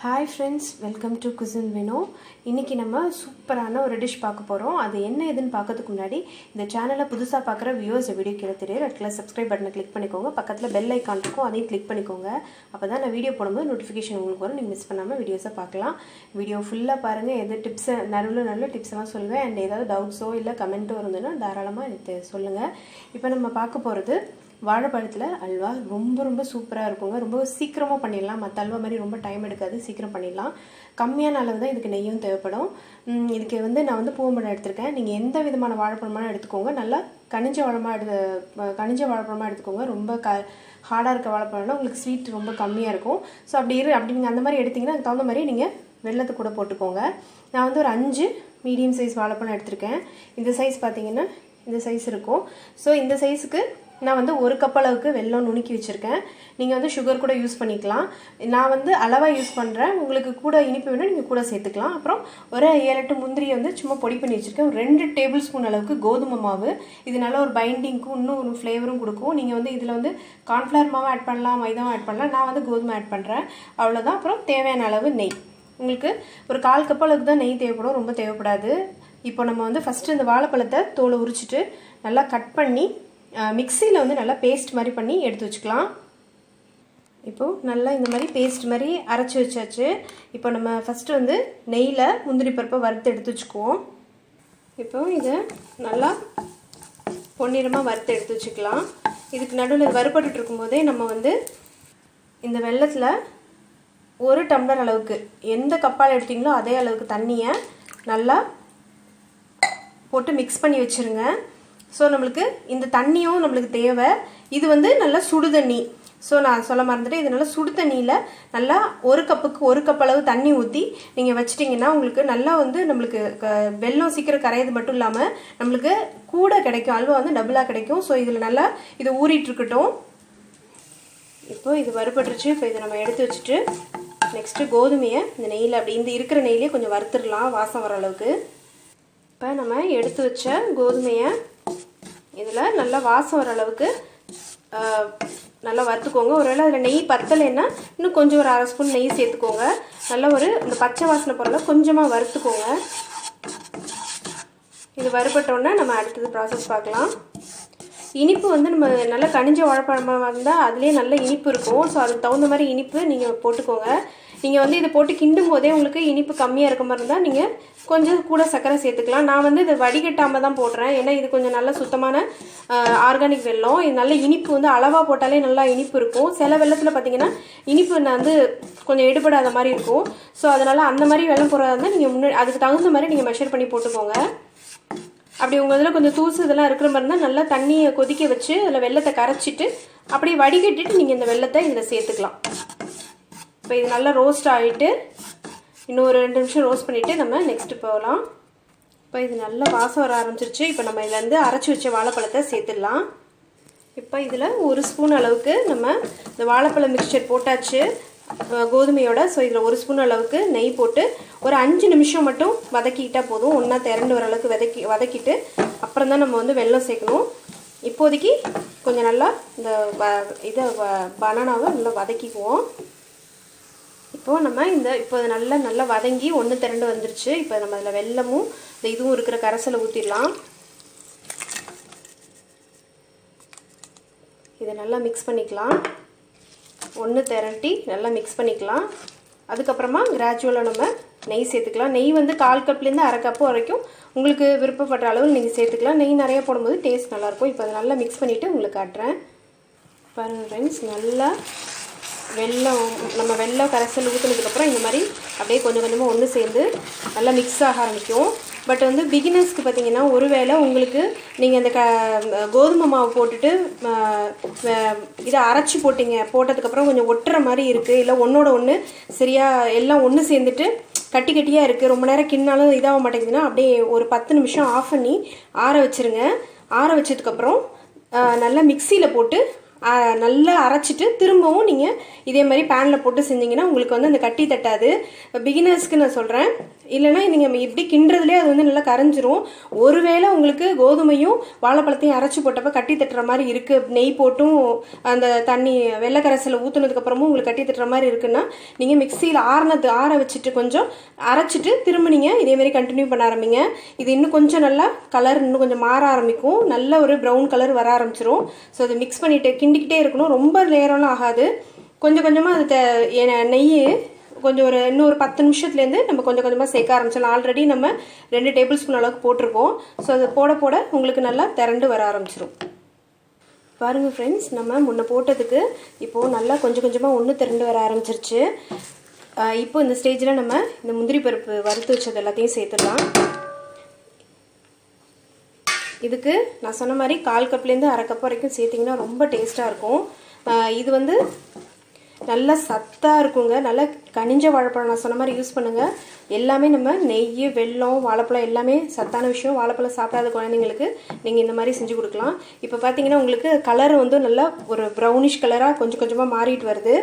Hi friends, welcome to Cuisine Vino. இன்னைக்கு நம்ம சூப்பரான ஒரு டிஷ் பார்க்க போறோம். அது என்ன ஏதுன்னு பார்க்கிறதுக்கு முன்னாடி இந்த சேனலை புதுசா பார்க்குற வியூவர்ஸ் வீடியோ கீழ தெரியுற ரெட் கலர் சப்ஸ்கிரைப் பட்டனை கிளிக் பண்ணிக்கோங்க. பக்கத்துல பெல் ஐகான் இருக்கும், அதையும் கிளிக் பண்ணிக்கோங்க. அப்பதான் நான் வீடியோ போடும்போது நோட்டிஃபிகேஷன் உங்களுக்கு வரும். நீங்க மிஸ் பண்ணாம வீடியோஸை பார்க்கலாம். வீடியோ ஃபுல்லா பாருங்க. எது டிப்ஸ் நல்ல டிப்ஸ் எல்லாம் சொல்வேன். and ஏதாவது டவுட்ஸோ இல்ல கமெண்ட்டோ இருந்ததுன்னா தாராளமா எனக்கு சொல்லுங்க. இப்போ நம்ம பார்க்க போறது வாழைப்பழத்தில் அல்வா ரொம்ப சூப்பராக இருக்குங்க. ரொம்ப சீக்கிரமாக பண்ணிடலாம். மற்ற அல்வா மாதிரி ரொம்ப டைம் எடுக்காது, சீக்கிரம் பண்ணிடலாம். கம்மியான அளவு தான் இதுக்கு நெய்யும் தேவைப்படும். இதுக்கு நான் பூவம்பழம் எடுத்திருக்கேன். நீங்கள் எந்த விதமான வாழைப்பழமாக எடுத்துக்கோங்க. நல்லா கனிஞ்ச வாழைப்பழமாக எடுத்துக்கோங்க. ரொம்ப ஹார்டாக இருக்க வாழைப்பழம்னா உங்களுக்கு ஸ்வீட் ரொம்ப கம்மியாக இருக்கும். ஸோ அப்படி நீங்கள் அந்த மாதிரி எடுத்திங்கன்னா அதுக்கு தகுந்த மாதிரி நீங்கள் வெல்லத்தை கூட போட்டுக்கோங்க. நான் ஒரு 5 மீடியம் சைஸ் வாழைப்பழம் எடுத்திருக்கேன். இந்த சைஸ் பார்த்தீங்கன்னா இந்த சைஸ் இருக்கும். ஸோ இந்த சைஸுக்கு நான் 1 கப் அளவுக்கு வெல்லம் நுணுக்கி வச்சுருக்கேன். நீங்கள் சுகர் கூட யூஸ் பண்ணிக்கலாம். நான் அளவாக யூஸ் பண்ணுறேன். உங்களுக்கு கூட இனிப்பு வேணும், நீங்கள் கூட சேர்த்துக்கலாம். அப்புறம் ஒரு 7-8 முந்திரியை சும்மா பொடி பண்ணி வச்சுருக்கேன். ஒரு 2 டேபிள் ஸ்பூன் அளவுக்கு கோதுமை மாவு. இது நல்ல ஒரு பைண்டிங்க்கும் இன்னும் ஒரு ஃப்ளேவரும் கொடுக்கும். நீங்கள் இதில் கார்ன்ஃப்ளவர் மாவு ஆட் பண்ணலாம், மைதாவும் ஆட் பண்ணலாம். நான் கோதுமை ஆட் பண்ணுறேன், அவ்வளோதான். அப்புறம் தேவையான அளவு நெய். உங்களுக்கு ஒரு 1/4 கப் அளவுக்கு தான் நெய் தேவைப்படும், ரொம்ப தேவைப்படாது. இப்போ நம்ம ஃபஸ்ட்டு இந்த வாழைப்பழத்தை தோலை உரிச்சிட்டு நல்லா கட் பண்ணி மிக்சியில் நல்லா பேஸ்ட் மாதிரி பண்ணி எடுத்து வச்சுக்கலாம். இப்போது நல்லா இந்த மாதிரி பேஸ்ட் மாதிரி அரைச்சி வச்சாச்சு. இப்போ நம்ம ஃபஸ்ட்டு நெய்யில் முந்திரி பருப்பை வறுத்து எடுத்து வச்சுக்குவோம். இப்போது இதை நல்லா பொன்னிறமாக வறுத்து எடுத்து வச்சுக்கலாம். இதுக்கு நடுவில் வறுபட்டு இருக்கும்போதே நம்ம இந்த வெல்லத்தில் 1 டம்ளர் அளவுக்கு எந்த கப்பால் எடுத்தீங்களோ அதே அளவுக்கு தண்ணியை நல்லா போட்டு மிக்ஸ் பண்ணி வச்சுருங்க. ஸோ நம்மளுக்கு இந்த தண்ணியும் நம்மளுக்கு தேவை. இது நல்லா சுடு தண்ணி. ஸோ நான் சொல்ல மறந்துட்டு, இது நல்லா சுடு தண்ணியில் நல்லா 1 கப்புக்கு 1 கப் அளவு தண்ணி ஊற்றி நீங்கள் வச்சிட்டிங்கன்னா உங்களுக்கு நல்லா நம்மளுக்கு வெல்லம் சீக்கிரம் கரையாது மட்டும் இல்லாமல் நம்மளுக்கு கூட கிடைக்கும். அல்வா டபுளாக கிடைக்கும். ஸோ இதில் நல்லா இது ஊறிட்டுருக்கட்டும். இப்போ இது வறுபட்டுருச்சு. இப்போ இதை நம்ம எடுத்து வச்சுட்டு நெக்ஸ்ட்டு கோதுமையை இந்த நெய்யில் அப்படி இந்த இருக்கிற நெய்லேயே கொஞ்சம் வறுத்துடலாம், வாசம் வர அளவுக்கு. இப்போ நம்ம எடுத்து வச்ச கோதுமையை இதில் நல்லா வாசம் வர அளவுக்கு நல்லா வறுத்துக்கோங்க. ஒருவேளை அதில் நெய் பத்தலைன்னா இன்னும் கொஞ்சம் ஒரு 1/2 ஸ்பூன் நெய் சேர்த்துக்கோங்க. நல்லா இந்த பச்சை வாசனை போகிற கொஞ்சமாக வறுத்துக்கோங்க. இது வறுபட்டோன்னே நம்ம அடுத்தது ப்ராசஸ் பார்க்கலாம். இனிப்பு நம்ம நல்லா கனிஞ்ச வாழைப்பழமாக வந்தால் அதுலேயே நல்ல இனிப்பு இருக்கும். ஸோ அதுக்கு தகுந்த மாதிரி இனிப்பு நீங்கள் போட்டுக்கோங்க. நீங்கள் இதை போட்டு கிண்டும் போதே உங்களுக்கு இனிப்பு கம்மியாக இருக்க மாதிரி இருந்தால் நீங்கள் கொஞ்சம் கூட சர்க்கரை சேர்த்துக்கலாம். நான் இதை வடிகட்டாமல் தான் போடுறேன். ஏன்னா இது கொஞ்சம் நல்ல சுத்தமான ஆர்கானிக் வெல்லம். இது நல்ல இனிப்பு அளவாக போட்டாலே நல்லா இனிப்பு இருக்கும். சில வெல்லத்தில் பார்த்தீங்கன்னா இனிப்பு கொஞ்சம் எடுபடாத மாதிரி இருக்கும். ஸோ அதனால் அந்த மாதிரி வெல்லம் போடுறதா இருந்தால் நீங்கள் அதுக்கு தகுந்த மாதிரி நீங்கள் மெஷர் பண்ணி போட்டுக்கோங்க. அப்படி உங்கள் இதில் கொஞ்சம் தூசு இதெல்லாம் இருக்கிற மாதிரி இருந்தால் நல்லா தண்ணியை கொதிக்க வச்சு அதில் வெல்லத்தை கரைச்சிட்டு அப்படியே வடிகட்டிட்டு நீங்கள் இந்த வெல்லத்தை இதில் சேர்த்துக்கலாம். இப்போ இது நல்லா ரோஸ்ட் ஆகிட்டு இன்னும் ஒரு 2 நிமிஷம் ரோஸ்ட் பண்ணிவிட்டு நம்ம நெக்ஸ்ட்டு போகலாம். இப்போ இது நல்லா வாசம் வர ஆரம்பிச்சிருச்சு. இப்போ நம்ம இதில் அரைச்சி வச்ச வாழைப்பழத்தை சேர்த்துடலாம். இப்போ இதில் 1 ஸ்பூன் அளவுக்கு நம்ம இந்த வாழைப்பழ மிக்சர் போட்டாச்சு கோதுமையோட. ஸோ இதில் 1 ஸ்பூன் அளவுக்கு நெய் போட்டு ஒரு 5 நிமிஷம் மட்டும் வதக்கிக்கிட்டால் போதும். ஒன்றா திரண்டு வர அளவுக்கு வதக்கிட்டு அப்புறம் தான் நம்ம வெல்லம் சேர்க்கணும். இப்போதைக்கு கொஞ்சம் நல்லா இந்த பனானாவை நல்லா வதக்கிக்குவோம். இப்போது நம்ம இப்போ நல்லா வதங்கி ஒன்று திரண்டு வந்துருச்சு. இப்போ நம்ம அதில் வெல்லமும் இந்த இதுவும் இருக்கிற கரைசலை ஊற்றிடலாம். இதை நல்லா மிக்ஸ் பண்ணிக்கலாம். ஒன்று திரட்டி நல்லா மிக்ஸ் பண்ணிக்கலாம். அதுக்கப்புறமா கிராஜுவலாக நம்ம நெய் சேர்த்துக்கலாம். நெய் 1/4 கப்லேருந்து 1/2 கப்பு வரைக்கும் உங்களுக்கு விருப்பப்படுற அளவில் நீங்கள் சேர்த்துக்கலாம். நெய் நிறைய போடும்போது டேஸ்ட் நல்லாயிருக்கும். இப்போ அதை நல்லா மிக்ஸ் பண்ணிவிட்டு உங்களுக்கு காட்டுறேன். பாருங்கள் ஃப்ரெண்ட்ஸ், நல்லா வெல்லம் கரைசல் ஊற்றினதுக்கப்புறம் இந்த மாதிரி அப்படியே கொஞ்சம் கொஞ்சமாக ஒன்று சேர்ந்து நல்லா மிக்ஸ் ஆக ஆரம்பிக்கும். பட் பிகினர்ஸ்க்கு பார்த்தீங்கன்னா ஒருவேளை உங்களுக்கு நீங்கள் அந்த கோதுமை மாவு போட்டுட்டு இதை அரைச்சி போட்டதுக்கப்புறம் கொஞ்சம் ஒட்டுற மாதிரி இருக்குது, இல்லை ஒன்றோட ஒன்று சரியாக எல்லாம் ஒன்று சேர்ந்துட்டு கட்டியாக இருக்குது, ரொம்ப நேரம் கிண்ணாலும் இதாக மாட்டேங்குதுன்னா அப்படியே ஒரு 10 நிமிஷம் ஆஃப் பண்ணி ஆற வச்சுருங்க. ஆற வச்சதுக்கப்புறம் நல்லா மிக்சியில் போட்டு நல்லா அரைச்சிட்டு திரும்பவும் நீங்கள் இதே மாதிரி பேனில் போட்டு செஞ்சீங்கன்னா உங்களுக்கு வந்து அந்த கட்டி தட்டாது. பிகினர்ஸ்க்கு நான் சொல்கிறேன். இல்லைனா நீங்கள் இப்படி கிண்டுறதுலேயே அது வந்து நல்லா கரைஞ்சிரும். ஒருவேளை உங்களுக்கு கோதுமையும் வாழைப்பழத்தையும் அரைச்சி போட்டப்போ கட்டி தட்டுற மாதிரி இருக்குது, நெய் போட்டும் அந்த தண்ணி வெள்ளை கரைசலை ஊற்றுனதுக்கப்புறமும் உங்களுக்கு கட்டி தட்டுற மாதிரி இருக்குன்னா நீங்கள் மிக்சியில் ஆற வச்சுட்டு கொஞ்சம் அரைச்சிட்டு திரும்ப நீங்கள் இதேமாரி கண்டினியூ பண்ண ஆரம்பிங்க. இது இன்னும் கொஞ்சம் நல்லா கலர் இன்னும் கொஞ்சம் மாற ஆரம்பிக்கும், நல்ல ஒரு ப்ரௌன் கலர் வர ஆரம்பிச்சிரும். ஸோ அதை மிக்ஸ் பண்ணிவிட்டு கிண்டிக்கிட்டே இருக்கணும். ரொம்ப நேரம்லாம் ஆகாது. கொஞ்சம் கொஞ்சமாக அது நெய் கொஞ்சம் இன்னும் ஒரு 10 நிமிஷத்துலேருந்து நம்ம கொஞ்சம் கொஞ்சமாக சேர்க்க ஆரம்பிச்சிடலாம். ஆல்ரெடி நம்ம 2 டேபிள் ஸ்பூன் அளவுக்கு போட்டிருக்கோம். ஸோ அது போட போட உங்களுக்கு நல்லா திரண்டு வர ஆரம்பிச்சிடும். பாருங்கள் ஃப்ரெண்ட்ஸ், நம்ம முன்ன போட்டதுக்கு இப்போது நல்லா கொஞ்சம் கொஞ்சமாக ஒன்று திரண்டு வர ஆரம்பிச்சிருச்சு. இப்போ இந்த ஸ்டேஜில் நம்ம இந்த முந்திரி பருப்பு வறுத்து வச்சது எல்லாத்தையும் சேர்த்துடலாம். இதுக்கு நான் சொன்ன மாதிரி 1/4 கப்லேருந்து 1/2 கப் வரைக்கும் சேர்த்திங்கன்னா ரொம்ப டேஸ்ட்டாக இருக்கும். இது வந்து நல்லா சத்தாக இருக்குங்க. நல்லா கனிஞ்ச வாழைப்பழம் நான் சொன்ன மாதிரி யூஸ் பண்ணுங்கள். எல்லாமே நம்ம நெய், வெல்லம், வாழைப்பழம் எல்லாமே சத்தான விஷயம். வாழைப்பழம் சாப்பிடாத குழந்தைங்களுக்கு நீங்கள் இந்த மாதிரி செஞ்சு கொடுக்கலாம். இப்போ பார்த்தீங்கன்னா உங்களுக்கு கலர் வந்து நல்லா ஒரு ப்ரௌனிஷ் கலராக கொஞ்சம் கொஞ்சமாக மாறிட்டு வருது.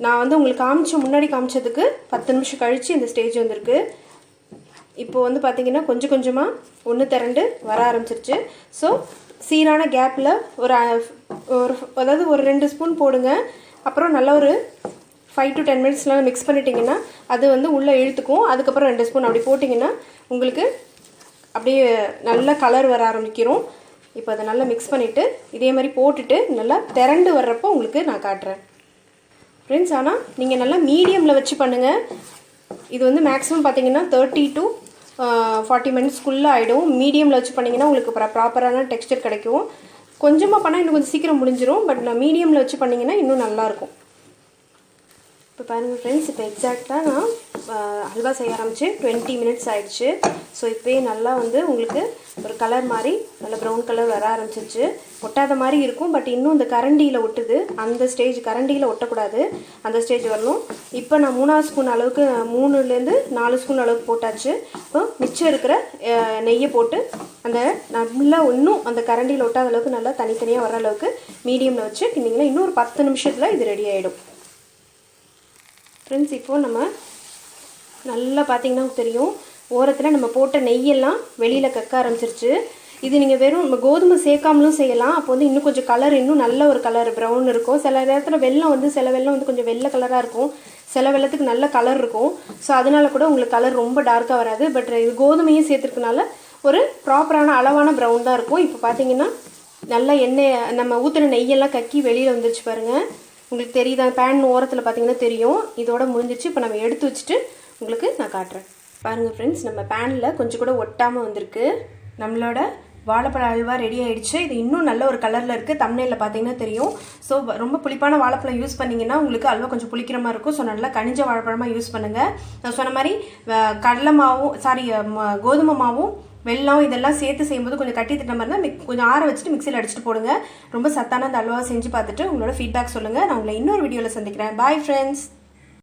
நான் வந்து உங்களுக்கு முன்னாடி காமிச்சதுக்கு 10 நிமிஷம் கழித்து இந்த ஸ்டேஜ் வந்திருக்கு. இப்போ வந்து பார்த்தீங்கன்னா கொஞ்சம் கொஞ்சமாக ஒன்று திரண்டு வர ஆரம்பிச்சிருச்சு. ஸோ சீரான கேப்பில் அதாவது ஒரு 2 ஸ்பூன் போடுங்க. அப்புறம் நல்லா ஒரு 5 to 10 மினிட்ஸ்லாம் மிக்ஸ் பண்ணிட்டீங்கன்னா அது வந்து உள்ளே இழுத்துக்கும். அதுக்கப்புறம் 2 ஸ்பூன் அப்படி போட்டிங்கன்னா உங்களுக்கு அப்படியே நல்ல கலர் வர ஆரம்பிக்கிறோம். இப்போ அதை நல்லா மிக்ஸ் பண்ணிவிட்டு இதே மாதிரி போட்டுட்டு நல்லா திரண்டு வர்றப்போ உங்களுக்கு நான் காட்டுறேன் ஃப்ரெண்ட்ஸ். ஆனால் நீங்கள் நல்லா மீடியமில் வச்சு பண்ணுங்கள். இது வந்து மேக்ஸிமம் பார்த்தீங்கன்னா 30 to 40 மினிட்ஸ்க்குள்ளே ஆகிடும். மீடியமில் வச்சு பண்ணிங்கன்னா உங்களுக்கு ப்ராப்பரான டெக்ஸ்டர் கிடைக்கும். கொஞ்சமாக பண்ணால் இன்னும் கொஞ்சம் சீக்கிரம் முடிஞ்சிடும். பட் நான் மீடியமில் வச்சு பண்ணிங்கன்னா இன்னும் நல்லாயிருக்கும். இப்போ பாருங்கள் ஃப்ரெண்ட்ஸ், இப்போ எக்ஸாக்டாக நான் அல்வா செய்ய ஆரம்பித்து 20 மினிட்ஸ் ஆகிடுச்சு. ஸோ இப்போயே நல்லா வந்து உங்களுக்கு ஒரு கலர் மாதிரி நல்ல ப்ரௌன் கலர் வர ஆரம்பிச்சிருச்சு. ஒட்டாத மாதிரி இருக்கும், பட் இன்னும் இந்த கரண்டியில் ஒட்டுது. அந்த ஸ்டேஜ் கரண்டியில் ஒட்டக்கூடாது, அந்த ஸ்டேஜ் வரணும். இப்போ நான் 3 ஸ்பூன் அளவுக்கு 3லேருந்து 4 ஸ்பூன் அளவுக்கு போட்டாச்சு. இப்போ மிச்சம் இருக்கிற நெய்யை போட்டு அந்த நல்லா இன்னும் அந்த கரண்டியில் ஒட்டாத அளவுக்கு நல்லா தனித்தனியாக வர அளவுக்கு மீடியமில் வச்சு கிண்டிங்கன்னா இன்னும் ஒரு 10 நிமிஷத்தில் இது ரெடி ஆகிடும் ஃப்ரெண்ட்ஸ். இப்போது நம்ம நல்லா பார்த்திங்கன்னா தெரியும், ஓரத்தில் நம்ம போட்ட நெய்யெல்லாம் வெளியில் கக்க ஆரம்பிச்சிருச்சு. இது நீங்கள் வெறும் நம்ம கோதுமை சேர்க்காமலும் செய்யலாம். அப்போ வந்து இன்னும் கொஞ்சம் கலர் இன்னும் நல்ல ஒரு கலர் ப்ரௌன் இருக்கும். சில நேரத்தில் சில வெல்லம் வந்து கொஞ்சம் வெள்ளை கலராக இருக்கும், சில வெள்ளத்துக்கு நல்ல கலர் இருக்கும். ஸோ அதனால கூட உங்களுக்கு கலர் ரொம்ப டார்க்காக வராது. பட் இது கோதுமையும் சேர்த்துருக்கனால ஒரு ப்ராப்பரான அளவான ப்ரௌன் தான் இருக்கும். இப்போ பார்த்தீங்கன்னா நல்லா எண்ணெய் நம்ம ஊற்றின நெய்யெல்லாம் கக்கி வெளியில் வந்துருச்சு பாருங்கள். உங்களுக்கு தெரியுதா? பேன் ஓரத்தில் பார்த்தீங்கன்னா தெரியும். இதோட முடிஞ்சிச்சு. இப்போ நம்ம எடுத்து வச்சுட்டு உங்களுக்கு நான் காட்டுறேன். பாருங்கள் ஃப்ரெண்ட்ஸ், நம்ம பேனில் கொஞ்சம் கூட ஒட்டாமல் வந்திருக்கு. நம்மளோட வாழைப்பழ அல்வா ரெடி ஆகிடுச்சு. இது இன்னும் நல்ல ஒரு கலரில் இருக்குது. தம்ப்நெயிலில் பார்த்தீங்கன்னா தெரியும். ஸோ ரொம்ப புளிப்பான வாழைப்பழம் யூஸ் பண்ணிங்கன்னா உங்களுக்கு அல்வா கொஞ்சம் புளிக்கிற மாதிரி இருக்கும். ஸோ நல்லா கனிஞ்ச வாழைப்பழமாக யூஸ் பண்ணுங்கள். நான் சொன்ன மாதிரி கோதுமை மாவும் வெல்லம் இதெல்லாம் சேர்த்து செய்யும்போது கொஞ்சம் கட்டி திட்ட மாதிரி தான் கொஞ்சம் ஆற வச்சுட்டு மிக்சியில் அடிச்சுட்டு போடுங்க. ரொம்ப சத்தான அந்த அல்வா செஞ்சு பார்த்துட்டு உங்களோட ஃபீட்பேக் சொல்லுங்கள். நான் உங்களை இன்னொரு வீடியோவில் சந்திக்கிறேன். Bye friends.